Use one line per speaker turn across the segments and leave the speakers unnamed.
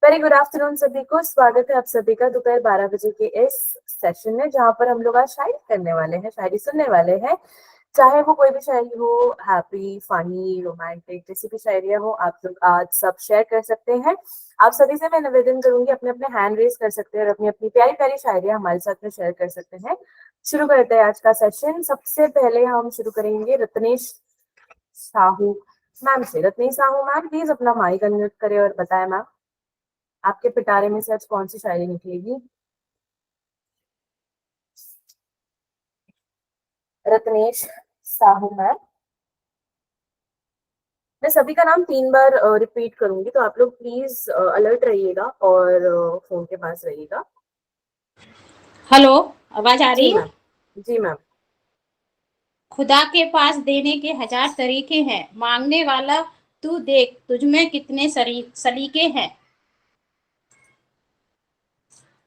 Very good afternoon सभी को। स्वागत है आप सभी का दोपहर 12 बजे के इस सेशन में, जहां पर हम लोग आज शायरी करने वाले हैं, शायरी सुनने वाले हैं। चाहे वो कोई भी शायरी हो, हैप्पी, फनी, रोमांटिक, जैसी भी शायरियां हो, आप लोग आज सब शेयर कर सकते हैं। आप सभी से मैं निवेदन करूंगी, अपने अपने हैंड रेज कर सकते हैं और अपनी अपनी प्यारी प्यारी शायरियां हमारे साथ में शेयर कर सकते हैं। शुरू करते हैं आज का सेशन। सबसे पहले हम शुरू करेंगे रत्नेश साहू मैम से। रत्नेश साहू मैम, प्लीज अपना माइक अनम्यूट करें और बताएं मैम, आपके पिटारे में से आज कौन सी शायरी निकलेगी। रत्नेश साहू मैम, मैं सभी का नाम 3 बार रिपीट करूंगी, तो आप लोग प्लीज अलर्ट रहिएगा और फोन के पास रहिएगा।
हेलो, आवाज आ रही
जी
है?
मैम, जी मैम।
खुदा के पास देने के 1000 तरीके हैं, मांगने वाला तू देख तुझमें कितने सलीके हैं।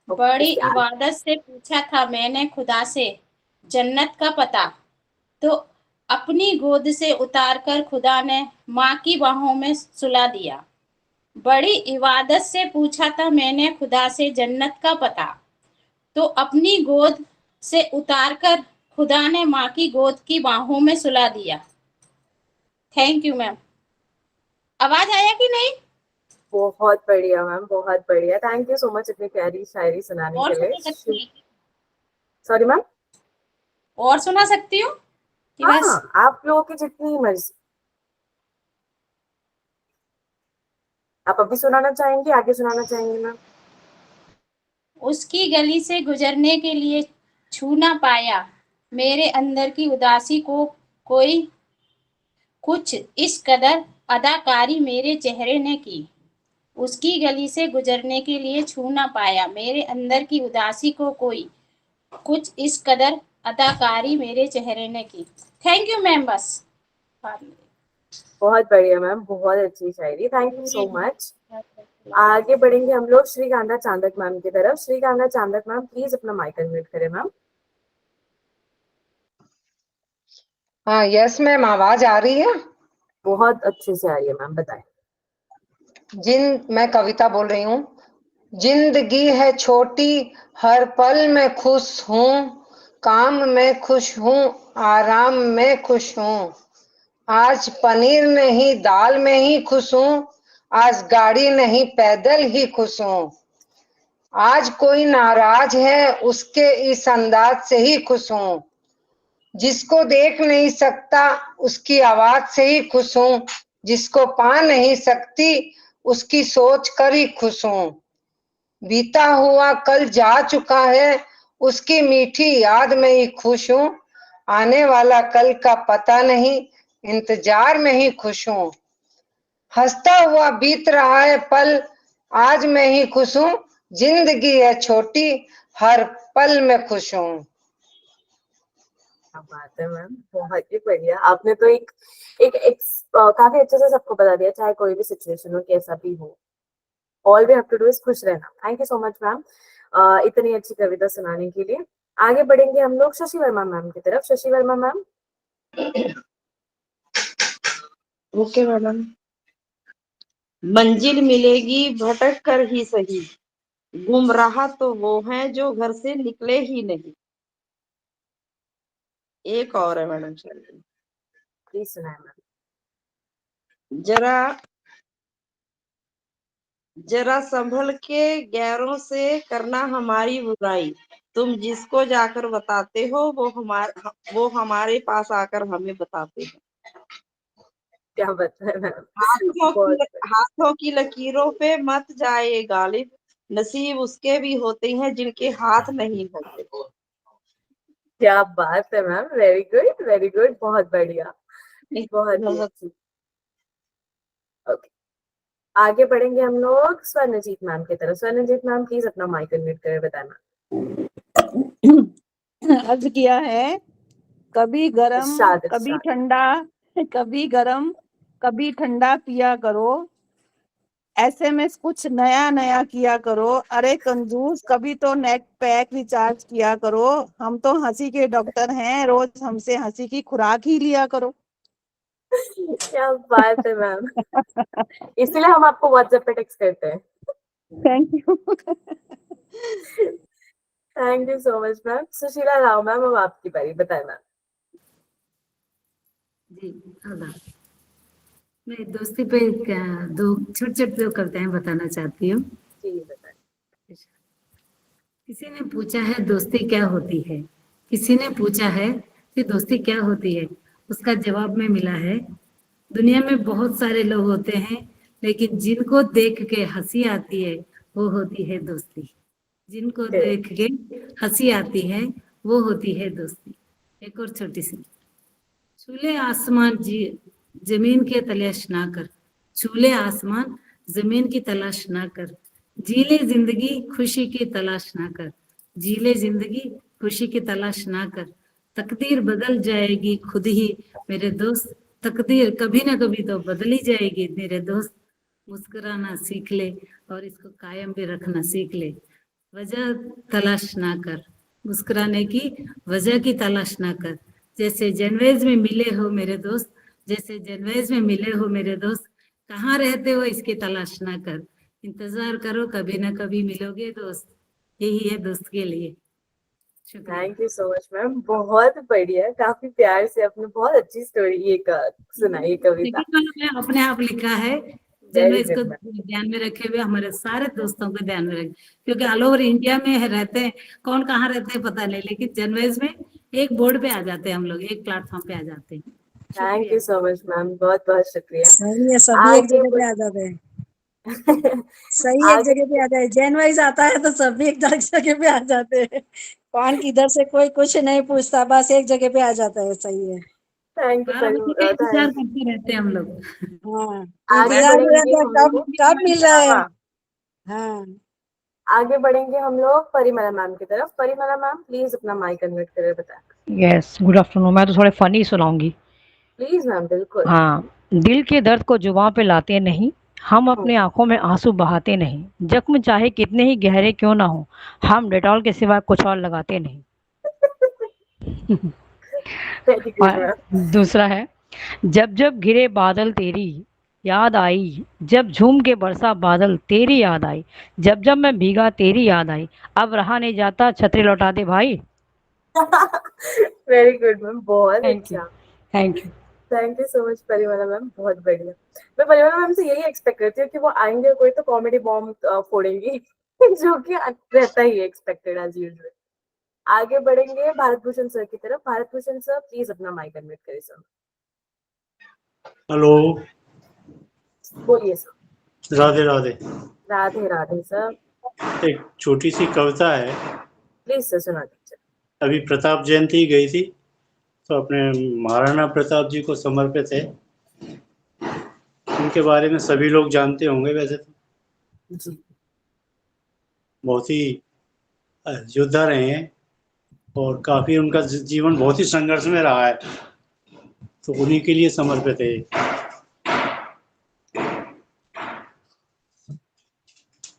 बड़ी
ओके,
इबादत से पूछा था मैंने खुदा से जन्नत का पता, तो अपनी गोद से उतारकर खुदा ने माँ की बाहों में सुला दिया। बड़ी इबादत से पूछा था मैंने खुदा से जन्नत का पता, तो अपनी गोद से उतारकर खुदा ने माँ की गोद की बाहों में सुला दिया। Thank you ma'am. आवाज आया कि नहीं?
बहुत बढ़िया मैम, बहुत बढ़िया। थैंक यू सो मच इतनी प्यारी शायरी सुनाने
और
के लिए।
सुना सकती है?
Sorry ma'am.
और सुना सकती हूँ कि
हाँ
बस?
हाँ, आप लोगों की जितनी मर्जी। आप अभी सुनाना चाहेंगे, आगे सुनाना चाहेंगे मैम?
उसकी गली से गुजरने के लिए छू ना पाया मेरे अंदर की उदासी को कोई, कुछ इस कदर अदाकारी मेरे चेहरे ने की। उसकी गली से गुजरने के लिए छू ना पाया मेरे अंदर की उदासी को कोई, कुछ इस कदर अदाकारी मेरे चेहरे ने की। Thank you ma'am. बस
बहुत बढ़िया मैम, बहुत अच्छी शायरी, थैंक यू सो मच। आगे बढ़ेंगे हम लोग श्रीकांता चांदक मैम की तरफ। श्रीकांता चांदक मैम, प्लीज अपना माइक अनम्यूट करें मैम।
हाँ यस मैम, आवाज आ रही है?
बहुत अच्छे से आ रही है मैम, बताएं।
मैं कविता बोल रही हूँ। जिंदगी है छोटी, हर पल में खुश हूँ, काम में खुश हूँ, आराम में खुश हूँ। आज पनीर नहीं दाल में ही खुश हूँ, आज गाड़ी नहीं पैदल ही खुश हूँ। आज कोई नाराज है उसके इस अंदाज से ही खुश हूँ, जिसको देख नहीं सकता उसकी आवाज से ही खुश हूँ, जिसको पा नहीं सकती उसकी सोच कर ही खुश हूँ। बीता हुआ कल जा चुका है उसकी मीठी याद में ही खुश हूँ, आने वाला कल का पता नहीं इंतजार में ही खुश हूँ। हंसता हुआ बीत रहा है पल आज मैं ही खुश हूँ, जिंदगी है छोटी हर पल में खुश हूँ।
क्या बात है मैम, बहुत ही बढ़िया। आपने तो एक काफी अच्छे से सबको बता दिया, चाहे कोई भी सिचुएशन हो, कैसा भी हो, all we have to do is खुश रहना। Thank you so much ma'am इतनी अच्छी कविता सुनाने के लिए। आगे बढ़ेंगे हम लोग शशि वर्मा मैम की तरफ। Shashi Verma ma'am.
Okay madam. मंजिल मिलेगी भटक कर ही सही, गुमराह तो वो हैं जो घर से निकले ही नहीं। एक और है मैडम, चलिए
प्लीज सुनाए मैम।
जरा जरा संभल के गैरों से करना हमारी बुराई, तुम जिसको जाकर बताते हो वो हमारे पास आकर हमें बताते हैं।
क्या बताए मैम,
हाथों की
बहुत
हाथों की लकीरों पे मत जाए गालिब, नसीब उसके भी होते हैं जिनके हाथ नहीं होते।
क्या बात है ma'am, very good very good, बहुत बढ़िया, बहुत ही अच्छी। ओके, आगे बढ़ेंगे हम लोग स्वर्णजीत मैम की तरफ। स्वर्णजीत मैम, प्लीज अपना माइक अनम्यूट करके बताना।
अर्ज किया है, कभी गरम
इरशाद
कभी
इरशाद।
ठंडा, कभी गरम कभी ठंडा पिया करो, ऐसे में कुछ नया नया किया करो। अरे कंजूस, कभी तो नेट पैक रिचार्ज किया करो, हम तो हंसी के डॉक्टर हैं, रोज हमसे हंसी की खुराक ही लिया करो।
क्या बात है मैम, इसलिए हम आपको व्हाट्सएप पे टेक्स्ट करते हैं।
Thank you.
Thank you so much ma'am. Sushila Rao ma'am, अब आपकी बारी, बताएं मैम।
जी आदाब। मैं दोस्ती पे दो छोटे छोटे जो कविताएं बताना चाहती हूँ।
जी बताएं।
किसी ने पूछा है दोस्ती क्या होती है, किसी ने पूछा है कि दोस्ती क्या होती है, उसका जवाब में मिला है, दुनिया में बहुत सारे लोग होते हैं लेकिन जिनको देख के हंसी आती है वो होती है दोस्ती। जिनको देख के हंसी आती है वो होती है दोस्ती। एक और छोटी सी। छूले आसमान जी जमीन के तलाश ना कर, छूले आसमान जमीन की तलाश ना कर, जीले जिंदगी खुशी की तलाश ना कर, जीले जिंदगी खुशी की तलाश ना कर, तकदीर बदल जाएगी खुद ही मेरे दोस्त, तकदीर कभी ना कभी तो बदल ही जाएगी मेरे दोस्त। मुस्कुराना सीख ले और इसको कायम भी रखना सीख ले, वजह तलाश ना कर, मुस्कुराने की वजह की तलाश ना कर, जैसे जनवेज में मिले हो मेरे दोस्त, जैसे जनवेज में मिले हो मेरे दोस्त, कहाँ रहते हो इसकी तलाश ना कर, इंतजार करो कभी ना कभी मिलोगे दोस्त, यही है दोस्त के लिए। शुक्रिया।
Thank you so much ma'am, बहुत बढ़िया, काफी प्यार से आपने बहुत अच्छी स्टोरी ये सुनाई, कविता।
सेकंड वाला मैं अपने आप लिखा है,
वेरी
जनवेज को
गुड मैम।
ध्यान में रखे हुए हमारे सारे दोस्तों को ध्यान में रखे, क्योंकि ऑल ओवर इंडिया में रहते हैं, कौन कहाँ रहते हैं पता नहीं, लेकिन जनवेज में एक बोर्ड पे आ जाते हैं हम लोग, एक प्लेटफॉर्म पे आ जाते हैं।
Thank you so much ma'am, बहुत बहुत शुक्रिया।
सही है, सभी एक
आगे
जगह पे आ जाते हैं। सही एक
आगे
जगह पे आ जाए, जैन वाइज आता है तो सभी एक जगह पे आ जाते हैं। कौन किधर से कोई कुछ नहीं पूछता, बस एक जगह पे आ जाता है। सही है।
थैंक यू
12 बजे का इंतजार
थैंक
करते रहते हैं हम लोग।
हाँ,
आगे
इंतजार में
बढ़ेंगे
रहता है
हम
कब
लोग,
कब मिल रहा है। हाँ,
आगे बढ़ेंगे हम लोग परिमला मैम की तरफ। परिमला मैम प्लीज अपना माइक अनम्यूट करके बताएं।
Yes, good afternoon. मैं तो थोड़े फनी सुनाऊंगी।
प्लीज मैम, बिल्कुल।
हाँ, दिल के दर्द को जुबां पे लाते नहीं, हम अपने आंखों में आंसू बहाते नहीं, जख्म चाहे कितने ही गहरे क्यों ना हो, हम डेटॉल के सिवा कुछ और लगाते नहीं।
वेरी गुड
और
मैम।
दूसरा है, जब जब घिरे बादल तेरी याद आई, जब झूम के बरसा बादल तेरी याद आई, जब जब मैं भीगा तेरी याद आई, अब रहा नहीं जाता छतरी लौटा दे भाई।
वेरी गुड मैम, बहुत
थैंक यू।
अच्छा।
Thank you.
Thank you so much Parimala ma'am, बहुत बढ़िया। मैं परिमला मैम से यही एक्सपेक्ट करती हूँ कि वो आएंगे और कोई तो कॉमेडी बॉम्ब फोड़ेंगी, जो कि रहता ही एक्सपेक्टेड एज यूजुअल। आगे बढ़ेंगे भारत भूषण सर की तरफ। भारत भूषण सर प्लीज अपना माइक अनम्यूट करें सर।
हेलो,
बोलिए सर।
राधे राधे।
राधे राधे सर।
एक छोटी सी कविता है,
प्लीज सर सुना दीजिए।
अभी प्रताप जयंती गई थी तो अपने महाराणा प्रताप जी को समर्पित है। उनके बारे में सभी लोग जानते होंगे वैसे तो,
जी।
बहुत ही योद्धा रहे हैं और काफी उनका जीवन बहुत ही संघर्ष में रहा है, तो उन्हीं के लिए समर्पित है।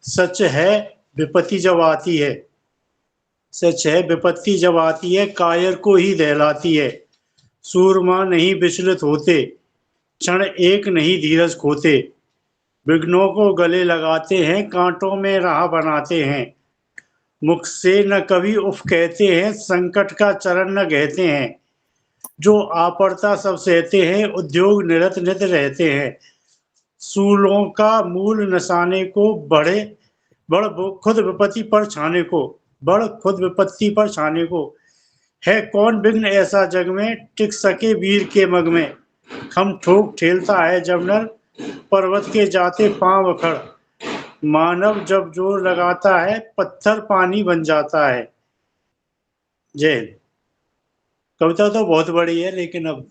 सच है विपत्ति जब आती है, सच है विपत्ति जब आती है, कायर को ही दहलाती है, सूरमा नहीं विचलित होते, क्षण एक नहीं धीरज खोते, विघ्नों को गले लगाते हैं, कांटों में राह बनाते हैं, मुख से न कभी उफ कहते हैं, संकट का चरण न कहते हैं, जो आपड़ता सब सहते हैं, उद्योग निरत नित रहते हैं, सूलों का मूल नसाने को बढ़े बड़ खुद विपत्ति पर छाने को, बड़ खुद विपत्ति पर छाने को, है कौन विघ्न ऐसा जग में, टिक सके वीर के मग में, खम ठोक ठेलता है जब नर, पर्वत के जाते पांव अखड़, मानव जब जोर लगाता है, पत्थर पानी बन जाता है। जय हिंद। कविता तो बहुत बड़ी है लेकिन अब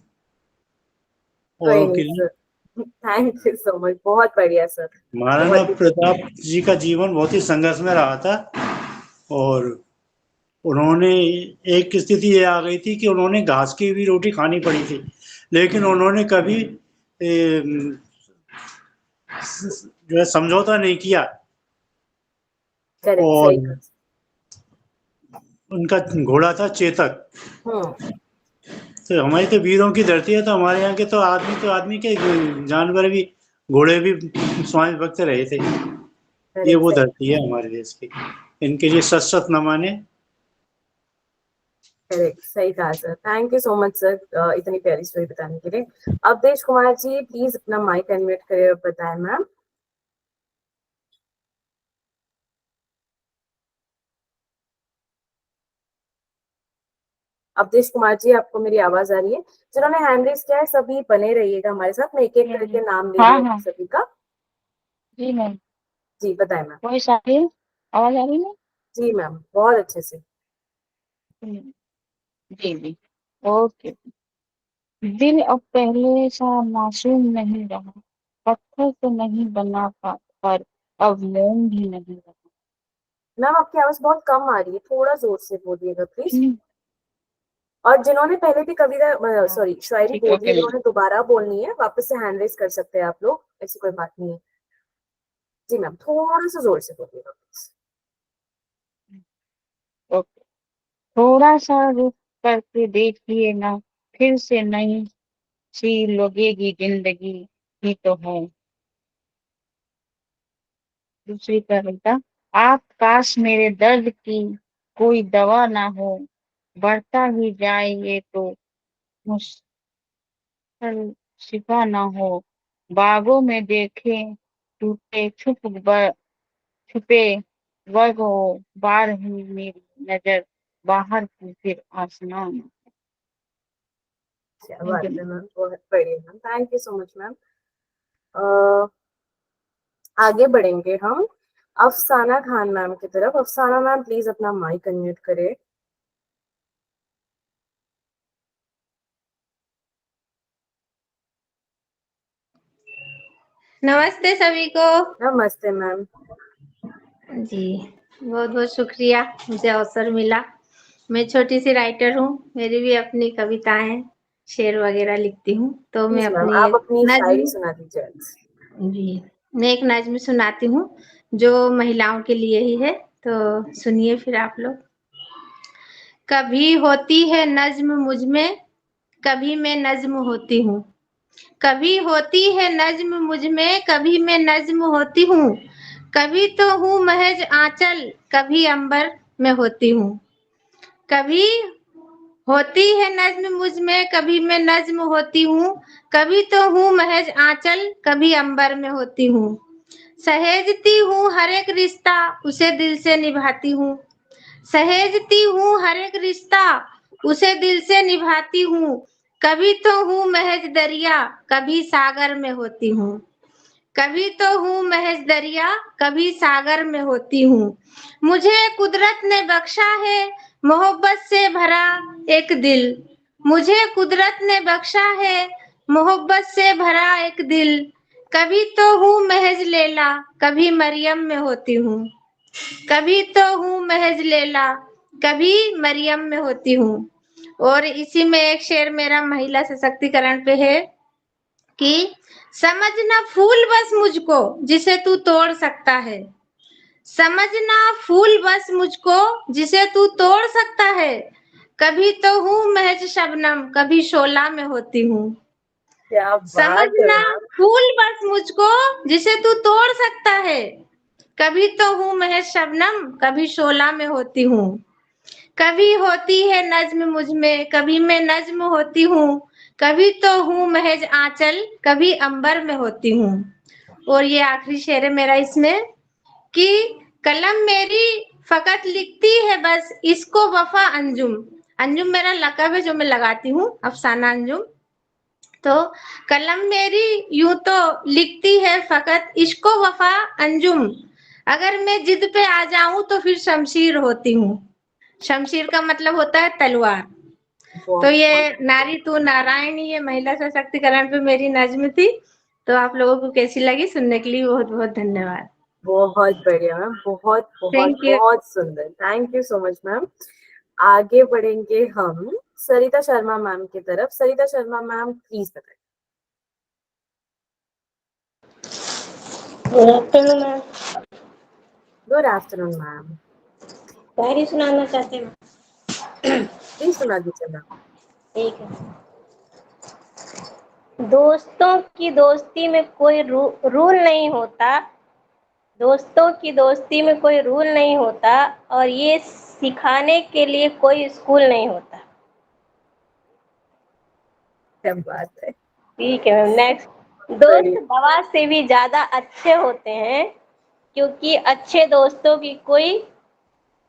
कोई
औरों के
नहीं
लिए।
Sir, thank you so much, बहुत बढ़िया सर।
महाराणा
बहुत ही
प्रताप जी का जीवन बहुत ही संघर्ष में रहा था और उन्होंने एक स्थिति ये आ गई थी कि उन्होंने घास की भी रोटी खानी पड़ी थी, लेकिन उन्होंने कभी जो है समझौता नहीं किया
करेक्ट,
और
सही कहा।
उनका घोड़ा था चेतक। तो हमारी तो वीरों की धरती है, तो हमारे यहाँ के तो आदमी के जानवर भी, घोड़े भी स्वामी भक्त रहे थे। ये वो
Correct,
धरती है हमारे देश की। इनके लिए सत सत न माने।
करेक्ट, सही कहा sir. Thank you so much sir इतनी प्यारी स्टोरी बताने के लिए। अवधेश कुमार जी प्लीज अपना माइक अनम्यूट करें और बताएं मैम। अवधेश कुमार जी, आपको मेरी आवाज आ रही है? जिन्होंने हैंड रेज किया है सभी बने रहिएगा हमारे साथ, मैं एक एक करके नाम ले रही
हाँ
हूँ
हाँ
सभी का।
जी मैम,
जी बताएं मैम।
वॉइस आ रही है, आवाज आ रही है
जी मैम, बहुत अच्छे से।
मैम? जी जी, ओके। दिल अब पहले सा मासूम नहीं रहा, पत्थर तो नहीं बना पर अब मोम भी नहीं रहा।
मैम आपकी आवाज बहुत कम आ रही है, थोड़ा जोर से बोलिएगा प्लीज।
हम्म,
और जिन्होंने पहले भी कविता
हाँ
सॉरी शायरी
ठीक है,
बोल ली
ओके
है,
मैम।
उन्होंने दोबारा बोलनी है, वापस से हैंड रेज कर सकते हैं आप लोग, ऐसी कोई बात नहीं है। जी मैम, थोड़ा सा जोर से बोलिएगा प्लीज।
ओके। थोड़ा सा रुक करके देखिए ना, फिर से नई सी लगेगी जिंदगी ही तो है। दूसरी कविता। आप काश मेरे दर्द की कोई दवा ना हो, बढ़ता ही जाए ये तो मुश्किल शिफा ना हो। बागों में देखे टूटे छुपे वर्ग हो, बार ही मेरी नजर बाहर की फिर आसमान।
क्या
थैंक
बात
यू।
है मैम, बहुत बढ़िया ma'am, thank you so much ma'am. आगे बढ़ेंगे हम अफसाना खान मैम की तरफ। अफसाना मैम प्लीज अपना माइक अनम्यूट करें।
नमस्ते सभी को।
नमस्ते मैम।
जी, बहुत बहुत शुक्रिया मुझे अवसर मिला। मैं छोटी सी राइटर हूँ, मेरी भी अपनी कविताएं शेर वगैरह लिखती हूँ, तो मैं
प्लीज मैम
अपनी
आप
एक
अपनी शायरी
नज्म
सुना दीजिए।
जी मैं एक नज्म सुनाती हूँ जो महिलाओं के लिए ही है, तो सुनिए फिर आप लोग। कभी होती है नज्म मुझ में, कभी मैं नज्म होती हूँ। कभी होती है नज्म मुझ में, कभी मैं नज्म होती हूँ। कभी तो हूँ महज आंचल, कभी अंबर में होती हूँ। कभी होती है नज्म मुझ में, कभी मैं नज्म होती हूँ। कभी तो हूँ महज आंचल, कभी अंबर में होती हूँ। सहेजती हूँ हर एक रिश्ता, उसे दिल से निभाती हूँ। सहेजती हूँ हर एक रिश्ता, उसे दिल से निभाती हूँ। कभी तो हूँ महज दरिया, कभी सागर में होती हूँ। कभी तो हूँ महज दरिया, कभी सागर में होती हूँ। मुझे कुदरत ने बख्शा है मोहब्बत से भरा एक दिल। मुझे कुदरत ने बख्शा है मोहब्बत से भरा एक दिल। कभी तो हूँ महज लैला, कभी मरियम में होती हूँ। कभी तो हूँ महज लैला, कभी मरियम में होती हूँ। और इसी में एक शेर मेरा महिला सशक्तिकरण पे है कि समझना फूल बस मुझको जिसे तू तोड़ सकता है। समझना फूल बस मुझको जिसे तू तोड़ सकता है। कभी तो हूँ महज शबनम, कभी शोला में होती हूँ।
क्या बात है
समझना
मैम।
फूल बस मुझको जिसे तू तोड़ सकता है। कभी तो हूँ महज शबनम, कभी शोला में होती हूँ। कभी होती है नज्म मुझ में, कभी मैं नज्म होती हूँ। कभी तो हूँ महज आंचल, कभी अंबर में होती हूँ। और ये आखिरी शेर है मेरा इसमें कि कलम मेरी फकत लिखती है बस इसको वफा अंजुम। अंजुम मेरा लक़ब है जो मैं लगाती हूँ, अफसाना अंजुम। तो कलम मेरी यूं तो लिखती है फकत इश्को वफा अंजुम। अगर मैं जिद पे आ जाऊं तो फिर शमशीर होती हूँ। शमशीर का मतलब होता है तलवार। तो ये नारी तू नारायणी, ये महिला सशक्तिकरण पे मेरी नज्म थी। तो आप लोगों को कैसी लगी, सुनने के लिए बहुत बहुत धन्यवाद।
बहुत बढ़िया मैम, बहुत बहुत
थैंक यू।
बहुत सुंदर, thank you so much ma'am. आगे बढ़ेंगे हम सरिता शर्मा मैम की तरफ। सरिता शर्मा मैम प्लीज बताएं।
Good afternoon ma'am.
Good afternoon ma'am.
शायरी सुनाना चाहते हैं?
प्लीज सुना दीजिए मैम।
ठीक है। दोस्तों की दोस्ती में कोई रूल नहीं होता। दोस्तों की दोस्ती में कोई रूल नहीं होता और ये सिखाने के लिए कोई स्कूल नहीं होता।
क्या बात है।
ठीक है मैम, नेक्स्ट। दोस्त
बढ़िया।
दवा से भी ज्यादा अच्छे होते हैं क्योंकि अच्छे दोस्तों की कोई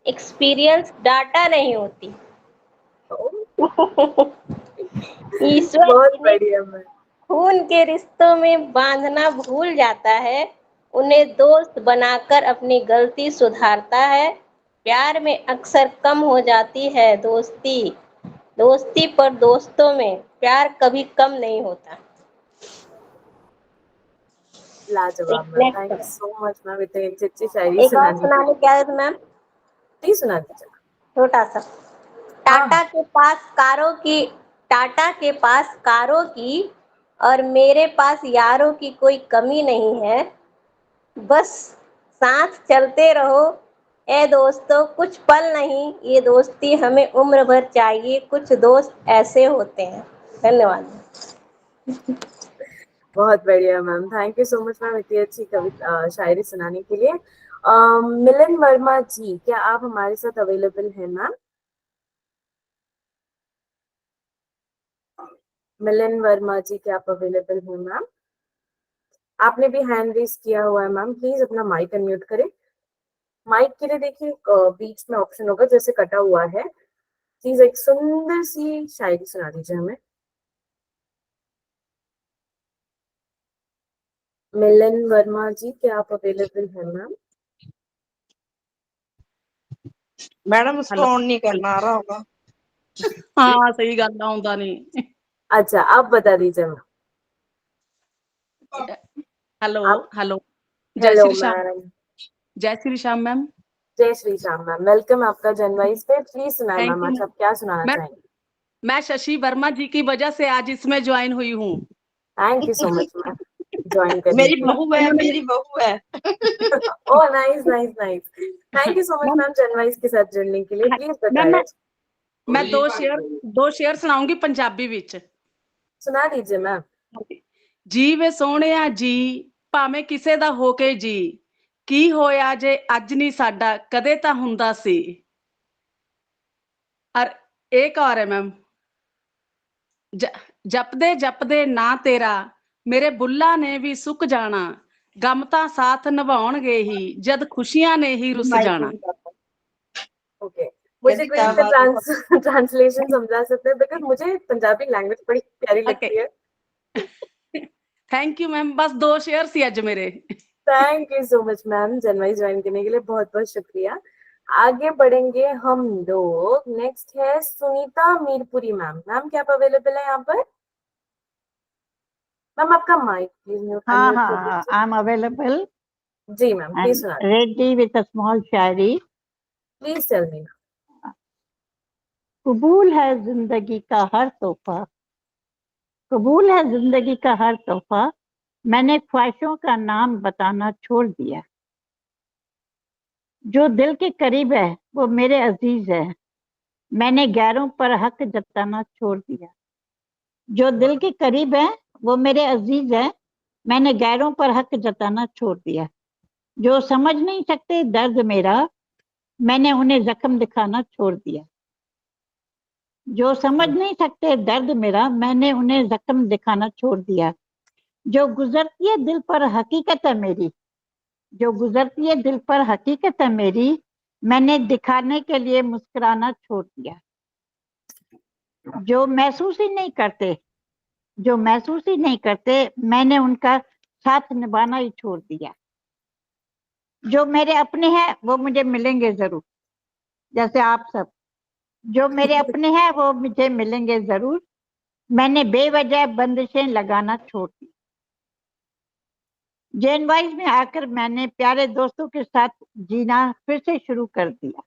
एक्सपीरियंस डाटा नहीं होती। ईश्वर
बहुत
जिन्हें
बढ़िया मैम।
खून के रिश्तों में बांधना भूल जाता है, उन्हें दोस्त बनाकर अपनी गलती सुधारता है। प्यार में अक्सर कम हो जाती है दोस्ती, दोस्ती पर दोस्तों में प्यार कभी कम नहीं होता।
लाजवाब ma'am, thank you
next,
so much ma'am इतनी अच्छी अच्छी शायरी
एक और
सुनाने के
सुनाने
लिए।
क्या है मैम?
प्लीज सुना दीजिए।
छोटा सा।
हाँ
टाटा
हाँ।
के पास कारों की टाटा के पास कारों की और मेरे पास यारों की कोई कमी नहीं है। बस साथ चलते रहो ए दोस्तों, कुछ पल नहीं, ये दोस्ती हमें उम्र भर चाहिए, कुछ दोस्त ऐसे होते हैं। धन्यवाद।
बहुत बढ़िया ma'am, thank you so much ma'am इतनी अच्छी कविता शायरी सुनाने के लिए। मिलन वर्मा जी, क्या आप हमारे साथ अवेलेबल हैं मैम? मिलन वर्मा जी, क्या आप अवेलेबल हैं मैम? आपने भी हैंड रेज किया हुआ है मैम, प्लीज अपना माइक अनम्यूट करें। माइक के लिए देखिए बीच में ऑप्शन होगा जैसे कटा हुआ है। प्लीज एक सुंदर सी शायरी सुना दीजिए हमें। मिलन वर्मा जी, क्या आप अवेलेबल हैं मैम?
मैडम उसको
हेलो
ऑन नहीं करना आ रहा होगा।
हाँ सही गल आउंदा नहीं।
अच्छा, आप बता दीजिए मैम।
हेलो
आप
हेलो। जय
हेलो
श्री श्याम।
मैम।
जय श्री श्याम मैम।
जय श्री श्याम मैम, वेलकम आपका जनवाइस पे। प्लीज सुनाए
थैंक
मैम,
यू
आज आप क्या सुनाना
मैम।
चाहेंगे?
मैं शशि वर्मा जी की वजह से आज इसमें ज्वाइन हुई हूँ।
Thank you so much ma'am join करने
मेरी
के लिए।
बहू है,
उन्होंने
मेरी बहू है।
Oh nice nice nice. Thank you so much
ma'am
ma'am जनवाइस के साथ जुड़ने के लिए। प्लीज
मैम
बताइए।
मैं दो शेयर सुनाऊंगी पंजाबी विच।
सुना दीजिए मैम।
जी वे सोहणिया जी, भावें किसे दा होके जी, की होया जे अज नहीं साडा कदे तां हुंदा सी। और एक और है मैम। जपदे जपदे ना तेरा मेरे बुल्ला ने भी सुक जाना, गम तां साथ निभाउणगे ही जद खुशियां ने ही रुस जाना।
ओके, मुझे
कहती
कोई
क्या
इसका
बात है।
ट्रांसलेशन समझा सकते हैं, बिकॉज मुझे पंजाबी लैंग्वेज बड़ी प्यारी
ओके
लगती है।
थैंक यू मैम, बस 2 शेयर सी अज मेरे।
Thank you so much ma'am जनवाइस ज्वाइन करने के लिए, बहुत बहुत शुक्रिया। आगे बढ़ेंगे हम लोग। नेक्स्ट है सुनीता मीरपुरी मैम। मैम क्या आप अवेलेबल है यहाँ पर? मैम आपका माइक प्लीज
हाँ
अनम्यूट कर
हाँ,
दीजिए।
आई एम अवेलेबल
जी मैम, प्लीज
and
सुना
ready with a small शायरी।
Please tell me.
कबूल है जिंदगी का हर तोहफा, कबूल है जिंदगी का हर तोहफा, मैंने ख्वाहिशों का नाम बताना छोड़ दिया। जो दिल के करीब है वो मेरे अजीज है, मैंने गैरों पर हक जताना छोड़ दिया। जो दिल के करीब है वो मेरे अजीज है, मैंने गैरों पर हक जताना छोड़ दिया। जो समझ नहीं सकते दर्द मेरा, मैंने उन्हें जख्म दिखाना छोड़ दिया। जो समझ नहीं सकते दर्द मेरा, मैंने उन्हें जख्म दिखाना छोड़ दिया। जो गुजरती है दिल पर हकीकत है मेरी, जो गुजरती है दिल पर हकीकत है मेरी, मैंने दिखाने के लिए मुस्कुराना छोड़ दिया। जो महसूस ही नहीं करते, जो महसूस ही नहीं करते, मैंने उनका साथ निभाना ही छोड़ दिया। जो मेरे अपने हैं वो मुझे मिलेंगे जरूर, जैसे आप सब। जो मेरे अपने हैं वो मुझे मिलेंगे जरूर, मैंने बेवजह बंदिशें लगाना छोड़ दी। जेन वाइज में आकर मैंने प्यारे दोस्तों के साथ जीना फिर से शुरू कर दिया।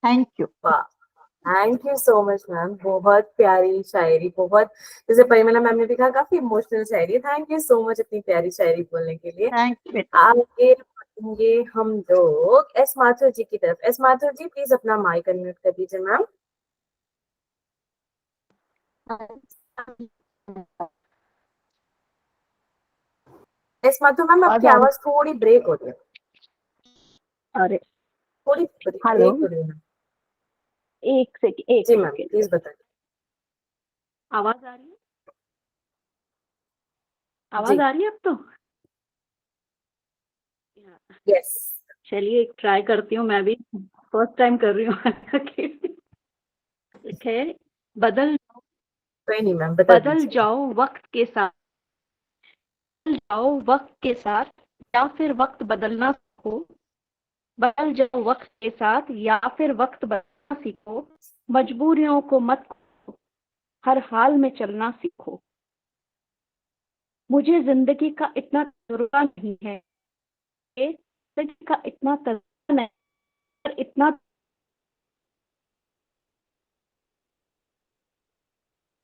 Thank you.
Thank you so much ma'am, बहुत प्यारी शायरी, बहुत जैसे परिमला मैम ने भी कहा काफी emotional Shayari. Thank you so much इतनी प्यारी शायरी बोलने के लिए।
Thank you.
आगे बढ़ेंगे हम लोग एस माथुर जी की तरफ। एस माथुर जी प्लीज अपना माइक अनम्यूट कर दीजिए मैम। एस माथुर मैम आपकी आवाज थोड़ी ब्रेक हो रही है।
अरे
थोड़ी
हेलो,
एक मिनट मैम।
एक सेकंड, एक
जी मैम
सेकंड।
प्लीज बताइए।
आवाज आ रही है?
जी
आवाज आ रही है अब तो?
यस
चलिए ट्राई करती हूँ, मैं भी फर्स्ट टाइम कर रही हूँ। है बदल
कोई नहीं मैम बता
बदल
दीजिए।
जाओ वक्त के साथ, बदल जाओ वक्त के साथ, या फिर वक्त बदलना सीखो। बदल जाओ वक्त के साथ या फिर वक्त बदलना सीखो। मजबूरियों को मत खोलो, हर हाल में चलना सीखो। मुझे जिंदगी का इतना तजुर्बा नहीं है, जिंदगी का इतना तजुर्बा नहीं, पर इतना तो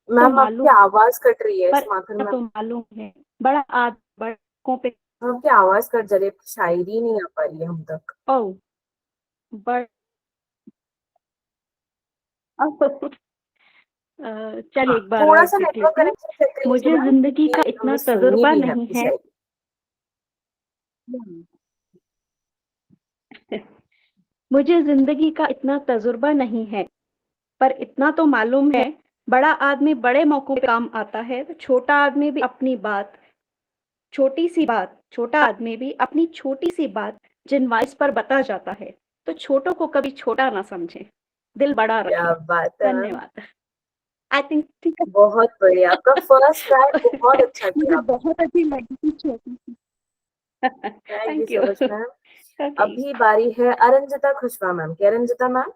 मैम आपकी
मालूम,
आवाज कट रही है
पर
समाथन
इतना
मैम।
तो मालूम है। बड़कों पे
आपकी आवाज कट जा रही है, शायरी नहीं आ पा रही है हम तक।
ओ बड़ चलिए एक बार
थोड़ा
और
सा
देख
नेटवर्क
लेती हूँ।
कनेक्शन चेक कर लीजिए
मुझे
मैम,
जिंदगी का
क्योंकि
इतना
हमें सुननी
तजुर्बा
भी है
नहीं
आपकी
है।
शायरी।
मुझे जिंदगी का इतना तजुर्बा नहीं है, पर इतना तो मालूम है, बड़ा आदमी बड़े मौकों पे काम आता है, तो छोटा आदमी भी अपनी बात, छोटा आदमी भी अपनी छोटी सी बात जिनवाइस पर बता जाता है। तो छोटों को कभी छोटा ना समझे, दिल बड़ा
क्या
रखे।
बात है मैम,
धन्यवाद। आई थिंक ठीक है।
बहुत बढ़िया। आपका फर्स्ट ट्राई बहुत अच्छा
मुझे
किया।
बहुत अच्छी लगी थी छोटी सी।
Thank you
thank
so
you.
Much ma'am.
Okay.
अभी बारी है अरंजिता खुशवा मैम की। Aranjita ma'am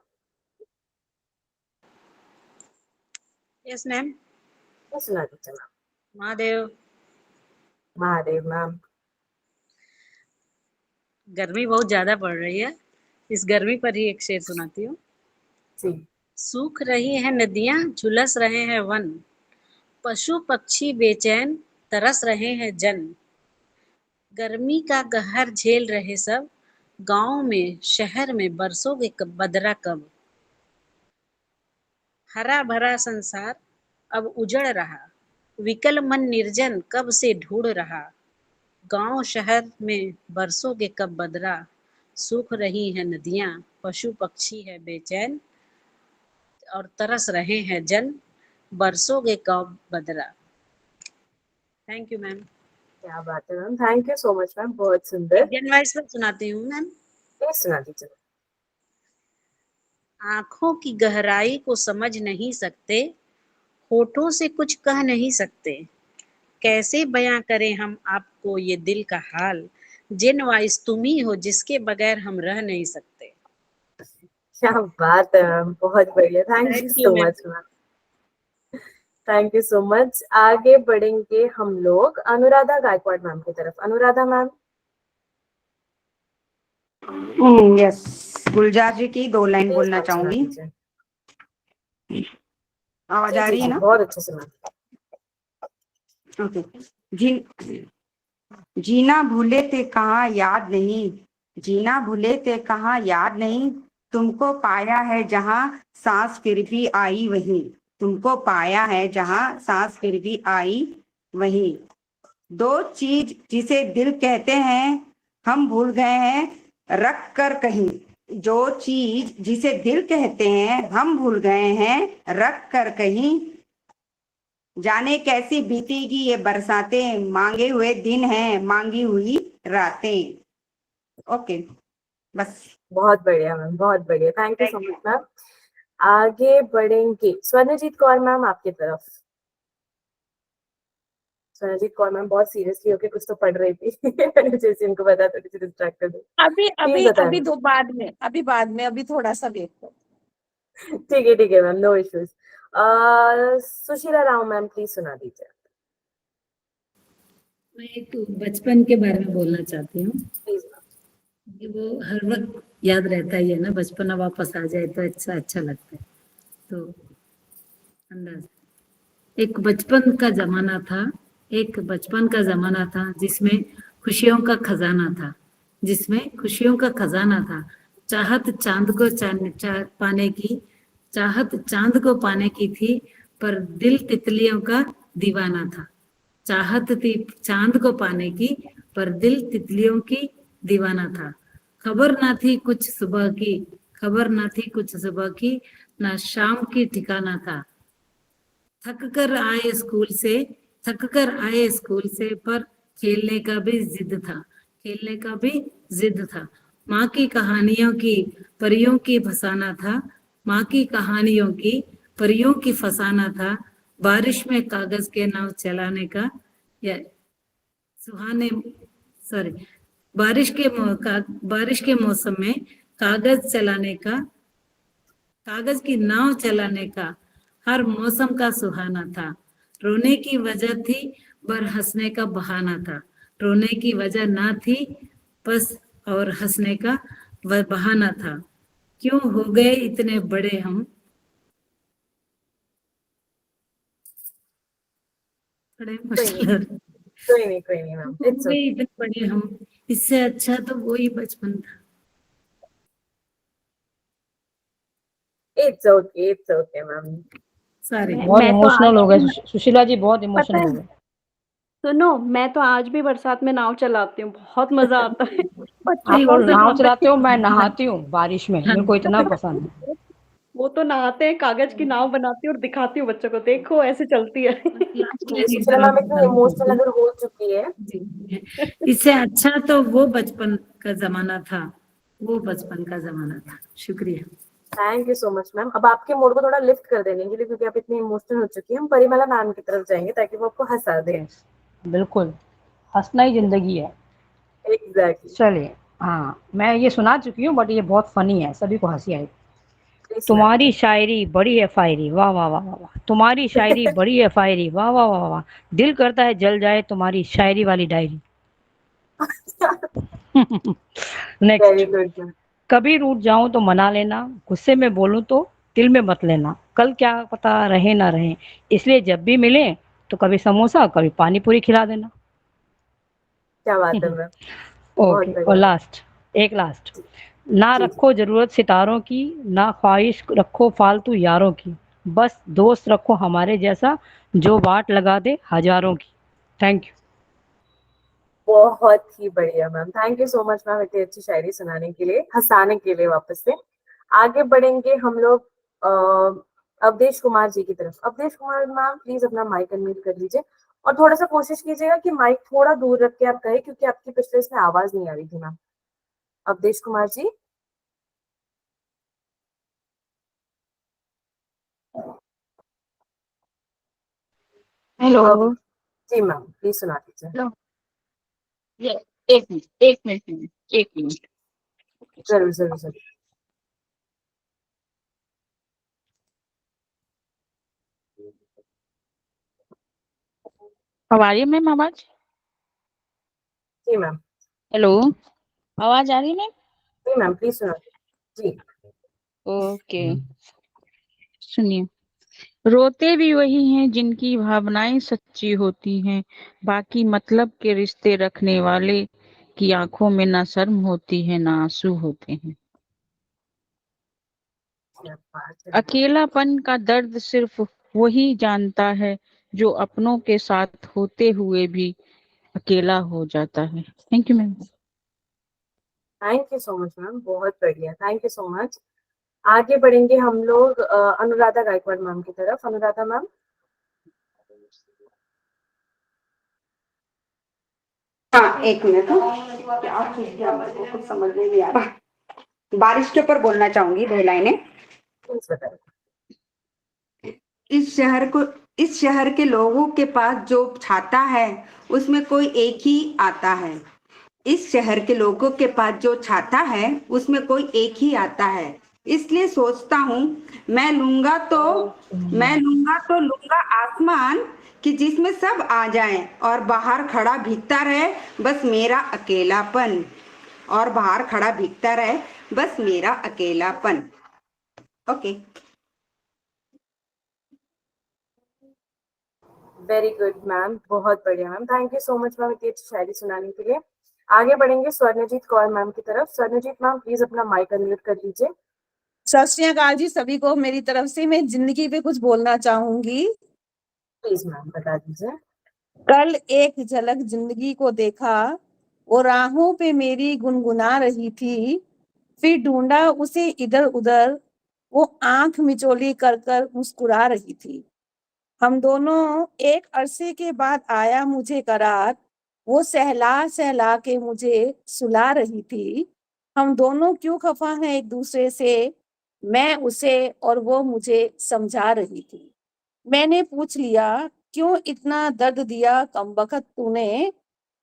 yes ma'am.
सुना दीजिए मैम।
महादेव।
महादेव मैम।
गर्मी बहुत ज्यादा पड़ रही है, इस गर्मी पर ही एक शेर सुनाती हूँ।
जी।
सूख रही है नदियां, झुलस रहे हैं वन, पशु पक्षी बेचैन, तरस रहे हैं जन। गर्मी का कहर झेल रहे सब, गांव में शहर में बरसोगे कब बदरा कब। हरा भरा संसार अब उजड़ रहा, विकल मन निर्जन कब से ढूंढ रहा। गांव शहर में बरसोगे कब बदरा, सूख रही है नदियां, पशु पक्षी है बेचैन और तरस रहे हैं जन, बरसोगे कब बदरा। Thank you ma'am.
क्या बात है ma'am, thank you so much ma'am, बहुत सुंदर।
इंडियन वॉइस पर सुनाती हूँ मैम।
प्लीज सुना दीजिए।
आंखों की गहराई को समझ नहीं सकते, होठों से कुछ कह नहीं सकते, कैसे बयां करें हम आपको ये दिल का हाल, जिन वॉइस तुम ही हो जिसके बगैर हम रह नहीं सकते।
क्या बात है मैम, बहुत बढ़िया। Thank you
thank you
so
ma'am.
Much ma'am, thank you so much. आगे बढ़ेंगे हम लोग अनुराधा गायकवाड़ मैम की तरफ। अनुराधा मैम।
यस, गुलजार जी की 2 लाइन
प्लीज
बोलना
मैम सुना
चाहूंगी।
दीजिए।
आवाज
जी
आ
जी
रही है
जी
ना?
बहुत अच्छे से मैम।
ओके। जी, जीना भूले थे कहाँ याद नहीं, जीना भूले थे कहाँ याद नहीं, तुमको पाया है जहाँ सांस फिर भी आई वहीं, तुमको पाया है जहाँ सांस फिर भी आई वहीं। 2 चीज जिसे दिल कहते हैं हम भूल गए हैं रख कर कहीं, जो चीज जिसे दिल कहते हैं हम भूल गए हैं रख कर कहीं, जाने कैसी बीतेगी ये बरसातें, मांगे हुए दिन हैं मांगी हुई रातें। ओके बस।
बहुत बढ़िया मैम, बहुत बढ़िया। Thank you so much ma'am. आगे बढ़ेंगे स्वर्णजीत कौर मैम आपकी तरफ। स्वर्णजीत कौर मैम बहुत सीरियसली होके कुछ तो पढ़ रही थी। जैसे इनको बता थोड़ी सी डिस्ट्रैक्ट कर दी।
अभी
प्लीज
अभी
बताएं
अभी
मैम।
दो बाद में, अभी बाद में, अभी थोड़ा सा वेट करो।
ठीक है ma'am, no issues. Sushila Rao ma'am please सुना दीजिए।
मैं एक बचपन के बारे में बोलना चाहती हूँ
प्लीज
कि वो हर वक्त याद रहता ही है ना, बचपना वापस आ जाए तो अच्छा लगता है। तो अंदाज, एक बचपन का जमाना था, एक बचपन का जमाना था जिसमें खुशियों का खजाना था, जिसमें खुशियों का खजाना था। चाहत चांद को पाने की, चाहत चांद को पाने की थी, पर दिल तितलियों का दीवाना था। चाहत थी चांद को पाने की, पर दिल तितलियों की दीवाना था। खबर ना थी कुछ सुबह की, खबर ना थी कुछ सुबह की, ना शाम की ठिकाना था। थक कर आए स्कूल से, थक कर आए स्कूल से, पर खेलने का भी जिद था, खेलने का भी जिद था। माँ की कहानियों की परियों की फसाना था, माँ की कहानियों की परियों की फसाना था। बारिश में कागज के नाव चलाने का, या सुहाने सॉरी बारिश के मौसम में कागज चलाने का, कागज की नाव चलाने का हर मौसम का सुहाना था। रोने की वजह थी पर हंसने का बहाना था, रोने की वजह ना थी बस और हंसने का वह बहाना था। क्यों हो गए इतने बड़े हम, बड़े मुश्किल,
कोई नहीं मैम,
हो
इट्स
गए
ओके,
इतने बड़े हम, इससे अच्छा तो वही बचपन था।
It's okay ma'am.
सारे
बहुत
मैं तो
इमोशनल
आज
हो
भी
गए सुशीला जी, बहुत
पता
इमोशनल हो
है,
गए।
सुनो, मैं तो आज भी बरसात में नाव चलाती हूँ, बहुत मजा आता है।
आप
बच्चों
लोग
से
नाव
बोलते
चलाते हो, मैं
हैं
नहाती हूँ बारिश में, मेरे को इतना पसंद है।
वो तो नहाते हैं, कागज की नाव बनाती हूँ और दिखाती हूँ बच्चों को, देखो ऐसे चलती है।
ये सुशीला मैम इतनी इमोशनल अगर हो चुकी है,
इससे अच्छा तो वो बचपन का जमाना था, वो बचपन का जमाना था। शुक्रिया।
Thank you so much ma'am. अब आपके मूड को थोड़ा लिफ्ट कर देने के लिए, क्योंकि आप इतनी इमोशनल हो चुकी है, हम परिमला मैम की तरफ जाएंगे ताकि वो आपको हंसा दे।
यस, बिल्कुल, हंसना ही जिंदगी है।
एग्जैक्टली।
चलिए, हाँ मैं ये सुना चुकी हूँ, बट ये बहुत फनी है, सभी को हंसी आई।
प्लीज
तुम्हारी शायरी बड़ी है फायरी, वाह वाह वाह वाह वाह, तुम्हारी शायरी बड़ी है फायरी, वाह वाह वाह वाह, दिल करता है जल जाए तुम्हारी शायरी वाली डायरी।
Very
next,
good.
कभी रूठ जाऊं तो मना लेना, गुस्से में बोलूं तो दिल में मत लेना, कल क्या पता रहे ना रहे, इसलिए जब भी मिले तो कभी समोसा कभी पानी पूरी खिला देना।
क्या बात है मैम, बहुत
ओके, और
बढ़िया।
लास्ट, एक लास्ट, ना
जी
रखो जरूरत सितारों की, ना ख्वाहिश रखो फालतू यारों की, बस दोस्त रखो हमारे जैसा जो बात लगा दे हजारों की। Thank you.
बहुत ही बढ़िया ma'am, thank you so much ma'am इतनी अच्छी शायरी सुनाने के लिए, हंसाने के लिए वापस से। आगे बढ़ेंगे हम लोग अवधेश कुमार जी की तरफ। अवधेश कुमार मैम प्लीज अपना माइक अनम्यूट कर लीजिए, और थोड़ा सा कोशिश कीजिएगा कि माइक थोड़ा दूर रख के आप कहें, क्योंकि आपकी पिछले इसमें आवाज नहीं आ रही थी मैम। अवधेश कुमार जी।
हेलो।
जी मैम प्लीज सुना दीजिए।
हेलो, ये एक मिनट, एक मिनट, एक मिनट।
जरूर जरूर जरूर।
अब आ रही है मैम आवाज?
जी मैम।
हेलो, आवाज आ रही है मैम?
जी मैम प्लीज सुना दीजिए। जी।
ओके, सुनिए। रोते भी वही हैं जिनकी भावनाएं सच्ची होती हैं, बाकी मतलब के रिश्ते रखने वाले की आंखों में ना शर्म होती है ना आंसू होते हैं।
क्या बात है।
अकेलापन का दर्द सिर्फ वही जानता है जो अपनों के साथ होते हुए भी अकेला हो जाता है। Thank you ma'am.
Thank you so much ma'am, बहुत बढ़िया, थैंक यू सो मच। आगे बढ़ेंगे हम लोग अनुराधा गायकवाड़ मैम की तरफ। अनुराधा मैम।
हाँ, एक मिनट। क्या पूछ दिया मेरे को, कुछ समझ में नहीं आ रहा। बारिश के ऊपर बोलना चाहूंगी 2 लाइनें।
प्लीज बताइए।
इस शहर के लोगों के पास जो छाता है उसमें कोई एक ही आता है। इस शहर के लोगों के पास जो छाता है उसमें कोई एक ही आता है। इसलिए सोचता हूँ मैं लूंगा तो लूंगा आसमान कि जिसमें सब आ जाएं, और बाहर खड़ा भीगता रहे बस मेरा अकेलापन, और बाहर खड़ा भीगता रहे बस मेरा अकेलापन। ओके।
वेरी गुड मैम, बहुत बढ़िया ma'am, thank you so much ma'am इतनी अच्छी शायरी सुनाने के लिए। आगे बढ़ेंगे स्वर्णजीत कौर मैम की तरफ। स्वर्णजीत मैम प्लीज अपना माइक अनम्यूट कर लीजिए।
सत श्री अकाल जी सभी को मेरी तरफ से। मैं जिंदगी पे कुछ बोलना चाहूंगी।
प्लीज मैम बता दीजिए।
कल एक झलक जिंदगी को देखा, वो राहों पे मेरी गुनगुना रही थी, फिर ढूंढा उसे इधर उधर, वो आंख मिचोली कर कर मुस्कुरा रही थी। हम दोनों एक अरसे के बाद आया मुझे करार, वो सहला सहला के मुझे सुला रही थी। हम दोनों क्यों खफा हैं एक दूसरे से, मैं उसे और वो मुझे समझा रही थी। मैंने पूछ लिया, क्यों इतना दर्द दिया कमबख्त तूने?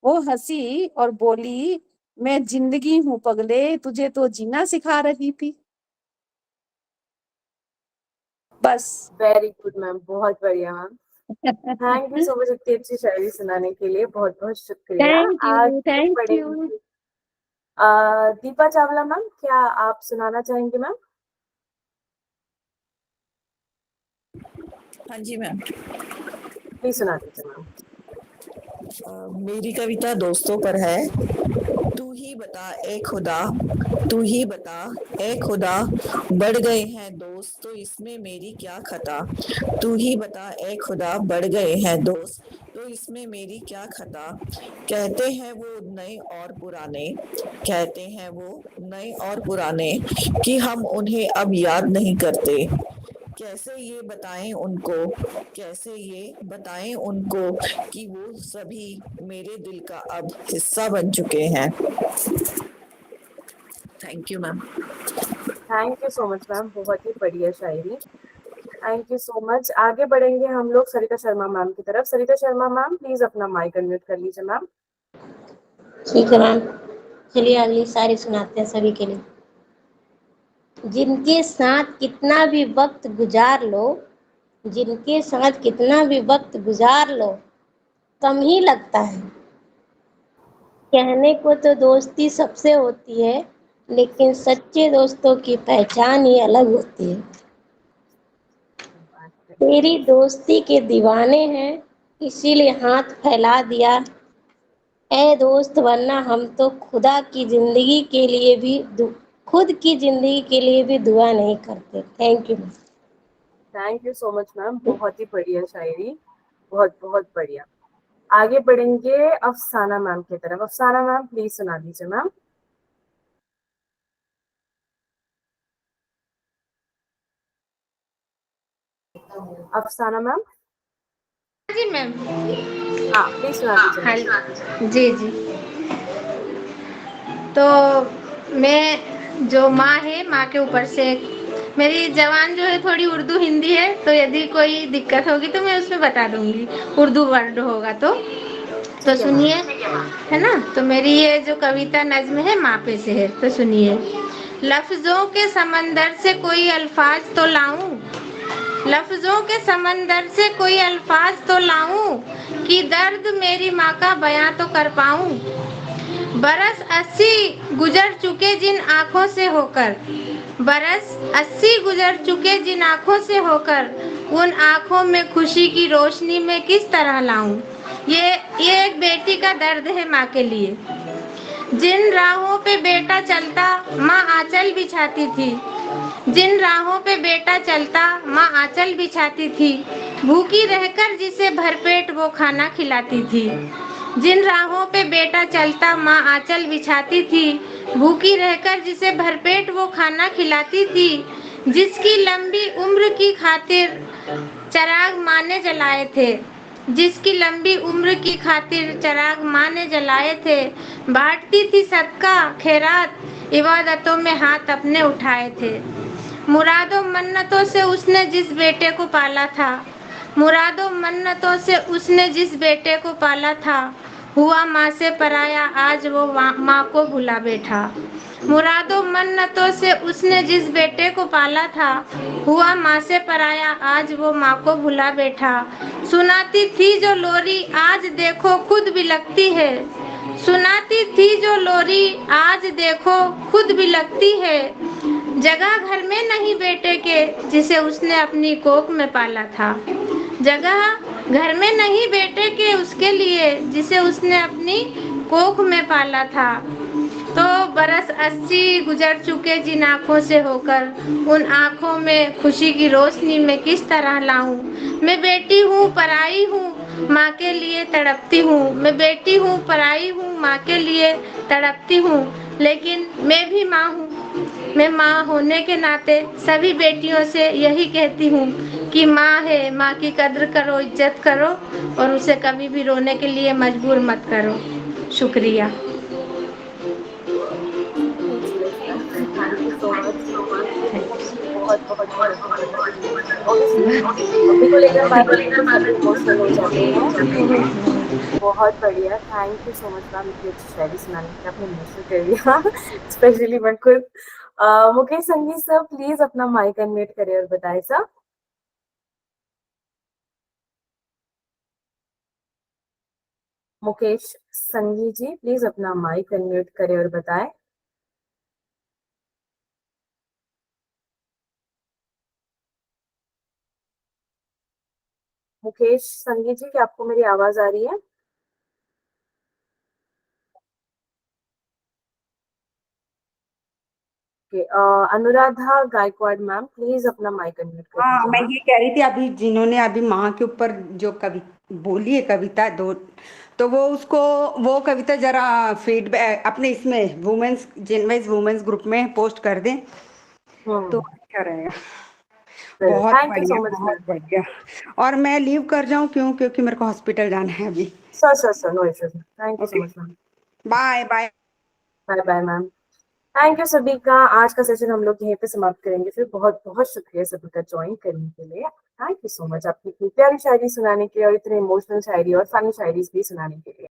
वो हंसी और बोली, मैं जिंदगी हूँ पगले, तुझे तो जीना सिखा रही थी। बस।
वेरी गुड मैम, बहुत बढ़िया ma'am. Thank you so much इतनी अच्छी शायरी सुनाने के लिए, बहुत बहुत शुक्रिया।
थैंक यू,
आगे
थैंक यू।
बढ़ेंगे। दीपा चावला मैम, क्या आप सुनाना चाहेंगे मैम?
हाँ जी मैम।
प्लीज सुना दीजिए मैम।
मेरी कविता दोस्तों पर है। तू ही बता ए खुदा, तू ही बता ए खुदा, बढ़ गए हैं दोस्त तो इसमें मेरी क्या खता। तू ही बता ए खुदा, बढ़ गए हैं दोस्त तो इसमें मेरी क्या खता। कहते हैं वो नए और पुराने, कहते हैं वो नए और पुराने, कि हम उन्हें अब याद नहीं करते। कैसे ये बताएं उनको, कैसे ये बताएं उनको, कि वो सभी मेरे दिल का अब हिस्सा बन चुके हैं। Thank you ma'am.
Thank you so much ma'am, बहुत ही बढ़िया शायरी। Thank you so much. आगे बढ़ेंगे हम लोग सरिता शर्मा मैम की तरफ। सरिता शर्मा मैम, प्लीज अपना माइक अनम्यूट कर लीजिए मैम।
ठीक है मैम, चलिए अगली शायरी सुनाते हैं सभी के लिए। जिनके साथ कितना भी वक्त गुजार लो, जिनके साथ कितना भी वक्त गुजार लो, कम ही लगता है। कहने को तो दोस्ती सबसे होती है, लेकिन सच्चे दोस्तों की पहचान ही अलग होती है। तेरी दोस्ती के दीवाने हैं, इसीलिए हाथ फैला दिया। ए दोस्त, वरना हम तो खुदा की जिंदगी के लिए भी खुद की जिंदगी के लिए भी दुआ नहीं करते। Thank you.
Thank you so much ma'am, बहुत ही बढ़िया शायरी, बहुत बहुत बढ़िया। आगे बढ़ेंगे अफसाना मैम की तरफ। अफसाना मैम, प्लीज सुना दीजिए मैम। अफसाना मैम।
जी मैम।
हाँ, प्लीज सुना दीजिए मैम।
हाँ जी जी। तो मैं जो माँ है, माँ के ऊपर से मेरी जबान जो है थोड़ी उर्दू हिंदी है, तो यदि कोई दिक्कत होगी तो मैं उसमें बता दूंगी, उर्दू वर्ड होगा तो सुनिए, है ना। तो मेरी ये जो कविता नज्म है माँ पे से है, तो सुनिए। लफ्जों के समंदर से कोई अल्फाज तो लाऊं, लफ्जों के समंदर से कोई अल्फाज तो लाऊं, कि दर्द मेरी माँ का बयां तो कर पाऊं। बरस 80 गुजर चुके जिन आंखों से होकर, बरस 80 गुजर चुके जिन आंखों से होकर, उन आंखों में खुशी की रोशनी में किस तरह लाऊं। ये एक बेटी का दर्द है माँ के लिए। जिन राहों पे बेटा चलता माँ आंचल बिछाती थी, जिन राहों पे बेटा चलता माँ आंचल बिछाती थी, भूखी रहकर जिसे भरपेट वो खाना खिलाती थी। जिन राहों पे बेटा चलता माँ आंचल बिछाती थी, भूखी रहकर जिसे भरपेट वो खाना खिलाती थी। जिसकी लंबी उम्र की खातिर चराग माँ ने जलाए थे, जिसकी लंबी उम्र की खातिर चराग माँ ने जलाए थे। बांटती थी सदका खैरात, इबादतों में हाथ अपने उठाए थे। मुरादों मन्नतों से उसने जिस बेटे को पाला था, मुरादों मन्नतों से उसने जिस बेटे को पाला था, हुआ माँ से पराया आज वो माँ को भुला बैठा। मुरादों मन्नतों से उसने जिस बेटे को पाला था, हुआ माँ से पराया आज वो माँ को भुला बैठा। सुनाती थी जो लोरी आज देखो खुद भी लगती है, सुनाती थी जो लोरी आज देखो खुद भी लगती है। जगह घर में नहीं बेटे के जिसे उसने अपनी कोख में पाला था, जगह घर में नहीं बेटे के उसके लिए जिसे उसने अपनी कोख में पाला था। तो बरस 80 गुजर चुके जिन आँखों से होकर, उन आँखों में खुशी की रोशनी में किस तरह लाऊं। मैं बेटी हूँ पराई हूँ, माँ के लिए तड़पती हूँ। मैं बेटी हूँ, पराई हूँ, माँ के लिए तड़पती हूँ, लेकिन मैं भी माँ हूँ। मैं माँ होने के नाते सभी बेटियों से यही कहती हूँ कि माँ है, माँ की कद्र करो, इज्जत करो और उसे कभी भी रोने के लिए मजबूर मत करो। शुक्रिया।
Thank you so much. बहुत बहुत बहुत बहुत मम्मी को लेकर बात करके तो सभी इमोशनल हो जाते हैं। बहुत बढ़िया, thank you so much ma'am, इतनी अच्छी शायरी सुनाने के लिए आपने इमोशनल कर दिया स्पेशली मैं खुद। मुकेश संगीत सर प्लीज अपना माइक अनम्यूट करें और बताएं सर। मुकेश संगी जी प्लीज अपना माइक अनम्यूट करें और बताएं। मुकेश संगी जी, क्या आपको मेरी आवाज आ रही है? अनुराधा गायकवाड़ मैम प्लीज अपना माइक अनम्यूट कर
हाँ,
दीजिए
मैं
मैम।
ये कह रही थी अभी जिन्होंने अभी माँ के ऊपर जो बोली है कविता दो, तो वो कविता जरा फीडबैक अपने इसमें वुमेन्स जेनवाइज वुमेन्स ग्रुप में पोस्ट कर दें तो अच्छा रहेगा। बहुत
थैंक यू
बढ़िया,
सो मच
बहुत
मैम।
बढ़िया। और मैं लीव कर जाऊं क्यों? क्योंकि मेरे को हॉस्पिटल जाना है अभी।
Sir no issues, thank you so
okay,
much ma'am.
Bye bye.
Bye bye ma'am. Thank you सभी का। आज का सेशन हम लोग यहीं पे समाप्त करेंगे। फिर बहुत बहुत शुक्रिया सभी का ज्वाइन करने के लिए। थैंक यू सो मच आपकी इतनी प्यारी शायरी सुनाने के लिए और इतने इमोशनल शायरी और फनी शायरी भी सुनाने के लिए।